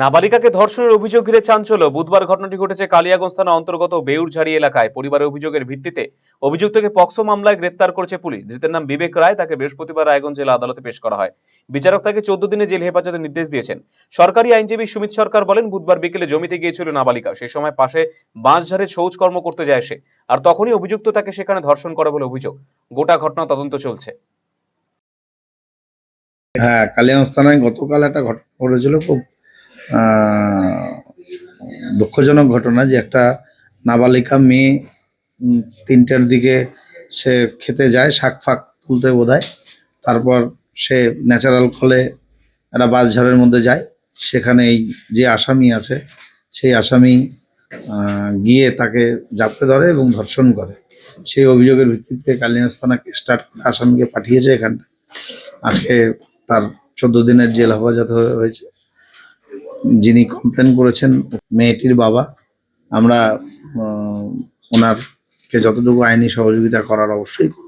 নাবালিকাকে ধর্ষণের অভিযোগ ঘিরে চাঞ্চল্য। বুধবার ঘটনাটি ঘটেছে কালিয়াগঞ্জ থানা অন্তর্গত বেউরঝাড়ি এলাকায়। পরিবারের অভিযোগের ভিত্তিতে অভিযুক্তকে পক্সো মামলায় গ্রেপ্তার করেছে পুলিশ। ধৃতের নাম বিবেক রায়। তাকে বৃহস্পতিবার রায়গঞ্জ জেলা আদালতে পেশ করা হয়। বিচারক তাকে 14 দিনের জেল হেফাজতের নির্দেশ দিয়েছেন। সরকারি আইনজীবী সুমিত সরকার বলেন, বুধবার বিকেলে জমিতে গিয়েছিল নাবালিকা। সেই সময় পাশে বাঁশঝাড়ে শৌচকর্ম করতে যায় সে, আর তখনই অভিযুক্ত তাকে সেখানে ধর্ষণ করে বলে অভিযোগ। গোটা ঘটনা তদন্ত চলছে। হ্যাঁ, কালিয়াগঞ্জ থানায় গতকাল একটা ঘটনা ঘটেছিল, খুব আহ, দুঃখজনক ঘটনা। যে একটা নাবালিকা মেয়ে 3টার দিকে সে খেতে যায়, শাক ফাক তুলতে বোধহয়। তারপর সে ন্যাচারাল কলে একটা বাঁশঝাড়ের মধ্যে যায়। সেখানে এই যে আসামি আছে, সেই আসামি গিয়ে তাকে জাপটে ধরে এবং ধর্ষণ করে। সেই অভিযোগের ভিত্তিতে কালিয়াগঞ্জ থানাকে স্টার্ট করে আসামিকে পাঠিয়েছে এখানটা। আজকে তার 14 দিনের জেল হেফাজত হয়েছে। যিনি কমপ্লেন করেছেন মেয়েটির বাবা। আমরা ওনারকে যতটুকু আইনি সহযোগিতা করার অবশ্যই করব।